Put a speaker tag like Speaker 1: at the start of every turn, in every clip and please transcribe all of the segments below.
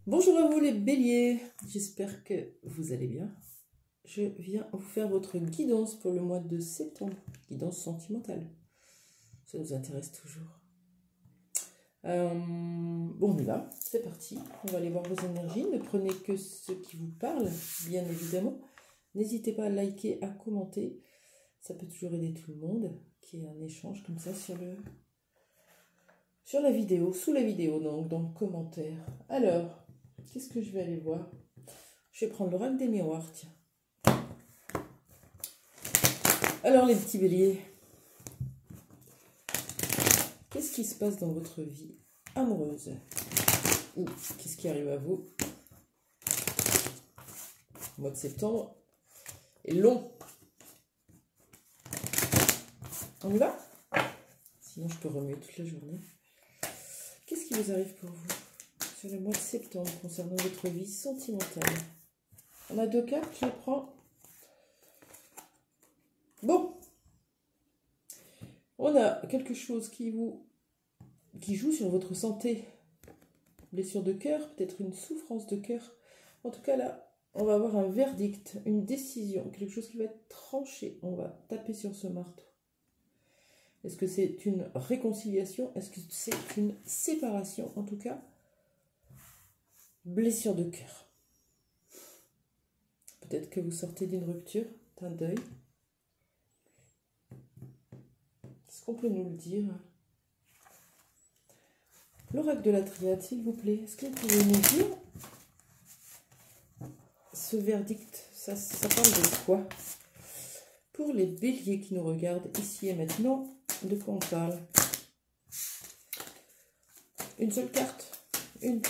Speaker 1: Bonjour à vous les béliers, j'espère que vous allez bien. Je viens vous faire votre guidance pour le mois de septembre, guidance sentimentale. Ça nous intéresse toujours. Bon, on y va, c'est parti. On va aller voir vos énergies. Ne prenez que ce qui vous parle, bien évidemment. N'hésitez pas à liker, à commenter. Ça peut toujours aider tout le monde, qu'il y ait un échange comme ça sur la vidéo, sous la vidéo, donc dans le commentaire. Alors, qu'est-ce que je vais aller voir? Je vais prendre l'oracle des miroirs, tiens. Alors les petits béliers, qu'est-ce qui se passe dans votre vie amoureuse? Ou qu'est-ce qui arrive à vous? Le mois de septembre est long. On y va? Sinon je peux remuer toute la journée. Qu'est-ce qui vous arrive pour vous sur le mois de septembre concernant votre vie sentimentale? On a deux cartes, je les prends. Bon, on a quelque chose qui joue sur votre santé. Blessure de cœur, peut-être une souffrance de cœur. En tout cas là, on va avoir un verdict, une décision, quelque chose qui va être tranché. On va taper sur ce marteau. Est-ce que c'est une réconciliation? Est-ce que c'est une séparation? En tout cas, blessure de cœur. Peut-être que vous sortez d'une rupture, d'un deuil. Est-ce qu'on peut nous le dire? L'oracle de la triade, s'il vous plaît, est-ce que vous pouvez nous dire ce verdict, ça parle de quoi? Pour les béliers qui nous regardent ici et maintenant, de quoi on parle? Une seule carte? Une,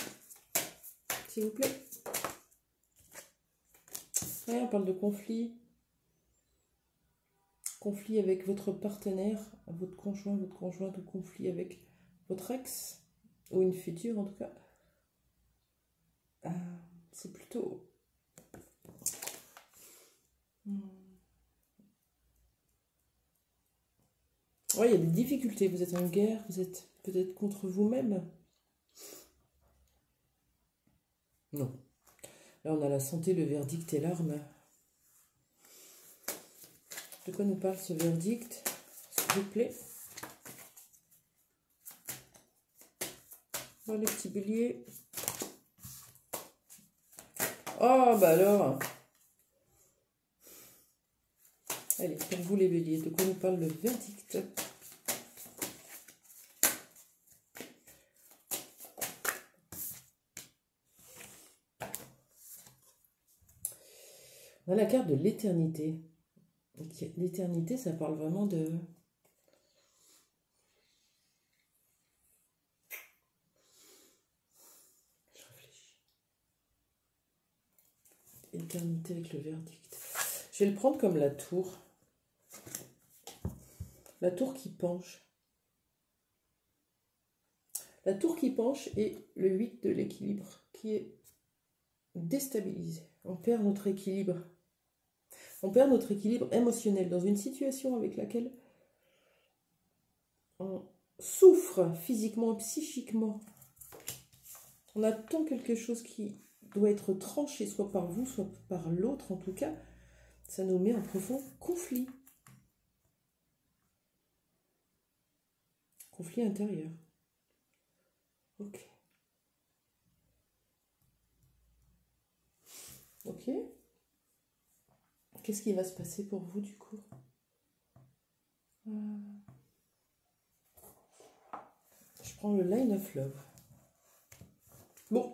Speaker 1: s'il vous plaît. Ouais, on parle de conflit. Conflit avec votre partenaire, votre conjointe ou conflit avec votre ex, ou une future en tout cas. C'est plutôt... Ouais, il y a des difficultés, vous êtes en guerre, vous êtes peut-être contre vous-même. Non. Là, on a la santé, le verdict et l'arme. De quoi nous parle ce verdict, s'il vous plaît? Bon, les petits béliers. Oh, bah alors. Allez, pour vous les béliers, de quoi nous parle le verdict? On a la carte de l'éternité. L'éternité, ça parle vraiment de... Je réfléchis. Éternité avec le verdict. Je vais le prendre comme la tour. La tour qui penche. La tour qui penche est le 8 de l'équilibre qui est déstabilisé. On perd notre équilibre. On perd notre équilibre émotionnel dans une situation avec laquelle on souffre physiquement, psychiquement. On attend quelque chose qui doit être tranché, soit par vous, soit par l'autre en tout cas. Ça nous met en profond conflit. Conflit intérieur. Ok. Ok. Qu'est-ce qui va se passer pour vous du coup? Je prends le Line of Love. Bon.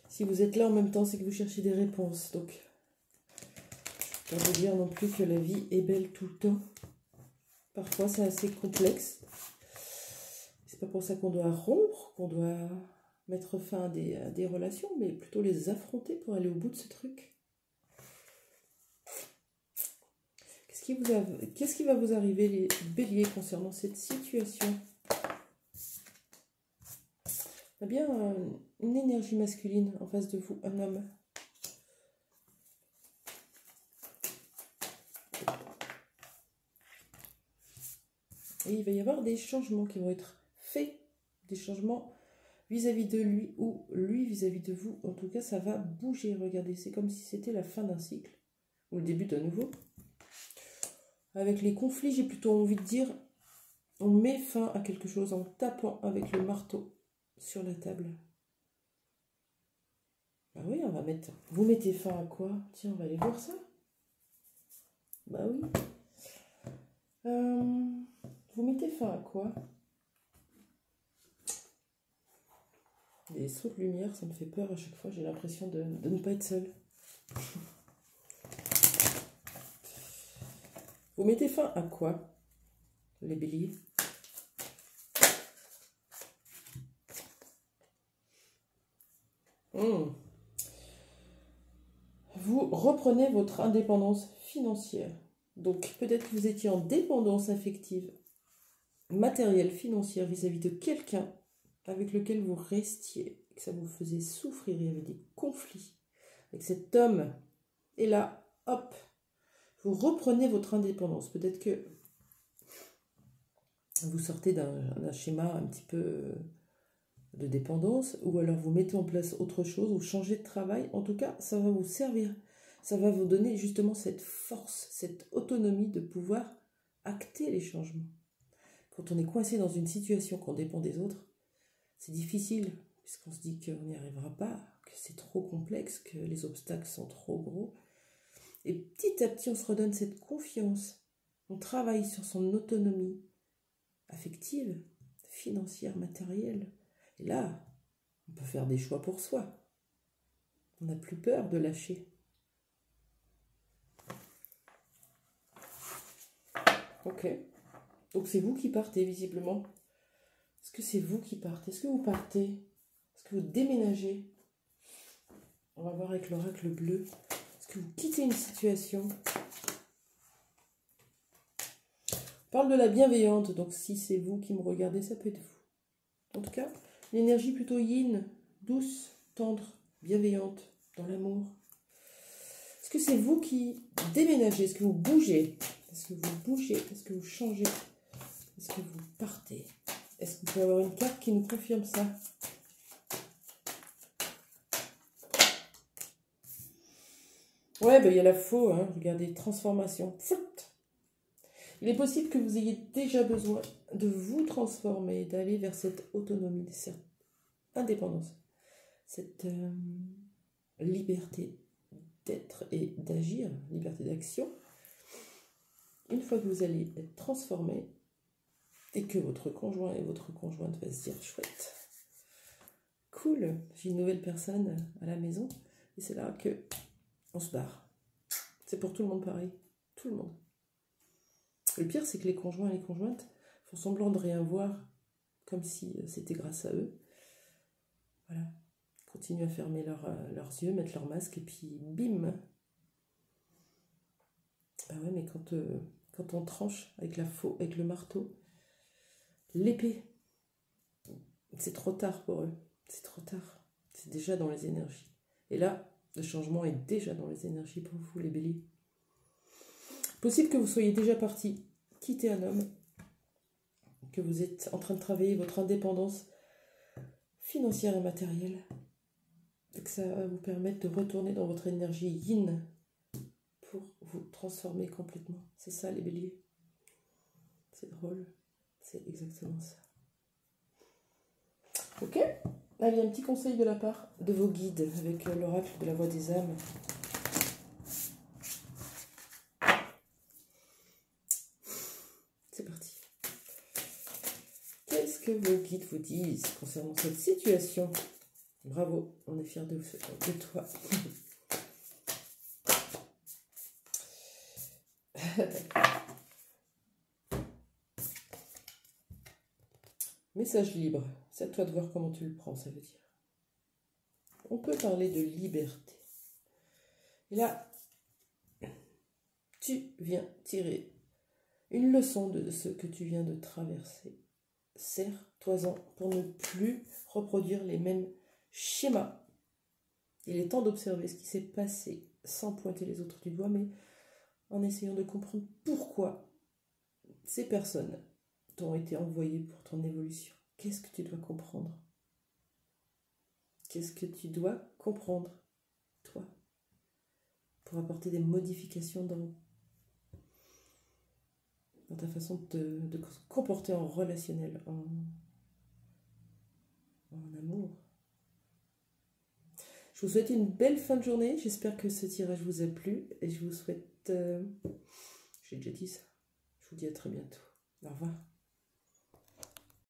Speaker 1: Si vous êtes là en même temps, c'est que vous cherchez des réponses. Donc, je ne peux pas vous dire non plus que la vie est belle tout le temps. Parfois, c'est assez complexe. C'est pas pour ça qu'on doit rompre, qu'on doit mettre fin à des relations, mais plutôt les affronter pour aller au bout de ce truc. Qu'est-ce qui va vous arriver, les béliers, concernant cette situation? Il y a bien une énergie masculine en face de vous, un homme. Et il va y avoir des changements qui vont être faits, des changements vis-à-vis de lui ou lui vis-à-vis de vous. En tout cas, ça va bouger. Regardez, c'est comme si c'était la fin d'un cycle ou le début d'un nouveau. Avec les conflits, j'ai plutôt envie de dire, on met fin à quelque chose en tapant avec le marteau sur la table. Bah oui, on va mettre... Vous mettez fin à quoi? Tiens, on va aller voir ça. Bah oui. Vous mettez fin à quoi? Des sauts de lumière, ça me fait peur à chaque fois. J'ai l'impression de ne pas être seule. Vous mettez fin à quoi, les béliers? Vous reprenez votre indépendance financière. Donc peut-être que vous étiez en dépendance affective, matérielle, financière vis-à-vis de quelqu'un avec lequel vous restiez, que ça vous faisait souffrir, il y avait des conflits avec cet homme. Et là, hop, vous reprenez votre indépendance. Peut-être que vous sortez d'un schéma un petit peu de dépendance, ou alors vous mettez en place autre chose, ou changez de travail. En tout cas, ça va vous servir. Ça va vous donner justement cette force, cette autonomie de pouvoir acter les changements. Quand on est coincé dans une situation qu'on dépend des autres, c'est difficile, puisqu'on se dit qu'on n'y arrivera pas, que c'est trop complexe, que les obstacles sont trop gros. Et petit à petit, on se redonne cette confiance. On travaille sur son autonomie affective, financière, matérielle. Et là, on peut faire des choix pour soi. On n'a plus peur de lâcher. Ok. Donc c'est vous qui partez, visiblement. Est-ce que c'est vous qui partez? Est-ce que vous partez? Est-ce que vous déménagez? On va voir avec l'oracle bleu. Est-ce que vous quittez une situation? On parle de la bienveillante, donc si c'est vous qui me regardez, ça peut être vous. En tout cas, l'énergie plutôt yin, douce, tendre, bienveillante, dans l'amour. Est-ce que c'est vous qui déménagez? Est-ce que vous bougez? Est-ce que vous bougez? Est-ce que vous changez? Est-ce que vous partez? Est-ce qu'on peut avoir une carte qui nous confirme ça? Ouais, ben, il y a la faux, hein. Regardez, transformation. Il est possible que vous ayez déjà besoin de vous transformer, d'aller vers cette autonomie, cette indépendance, cette liberté d'être et d'agir, liberté d'action. Une fois que vous allez être transformé et que votre conjoint et votre conjointe va se dire chouette, cool, j'ai une nouvelle personne à la maison, et c'est là que on se barre. C'est pour tout le monde pareil, tout le monde. Le pire, c'est que les conjoints et les conjointes font semblant de rien voir, comme si c'était grâce à eux. Voilà. Continuent à fermer leurs yeux, mettre leur masque, et puis bim. Ah ouais, mais quand on tranche avec la faux, avec le marteau, l'épée, c'est trop tard pour eux. C'est trop tard. C'est déjà dans les énergies. Et là, le changement est déjà dans les énergies pour vous, les béliers. Possible que vous soyez déjà parti quitter un homme, que vous êtes en train de travailler votre indépendance financière et matérielle, et que ça va vous permettre de retourner dans votre énergie yin pour vous transformer complètement. C'est ça, les béliers. C'est drôle. C'est exactement ça. Ok? Allez, un petit conseil de la part de vos guides avec l'oracle de la voix des âmes. C'est parti. Qu'est-ce que vos guides vous disent concernant cette situation? Bravo, on est fiers de toi. Message libre. C'est à toi de voir comment tu le prends, ça veut dire. On peut parler de liberté. Et là, tu viens tirer une leçon de ce que tu viens de traverser. Serre-toi-en pour ne plus reproduire les mêmes schémas. Il est temps d'observer ce qui s'est passé sans pointer les autres du doigt, mais en essayant de comprendre pourquoi ces personnes t'ont été envoyées pour ton évolution. Qu'est-ce que tu dois comprendre? Qu'est-ce que tu dois comprendre, toi, pour apporter des modifications dans ta façon de se comporter en relationnel, en amour. Je vous souhaite une belle fin de journée. J'espère que ce tirage vous a plu. Et je vous souhaite... j'ai déjà dit ça. Je vous dis à très bientôt. Au revoir.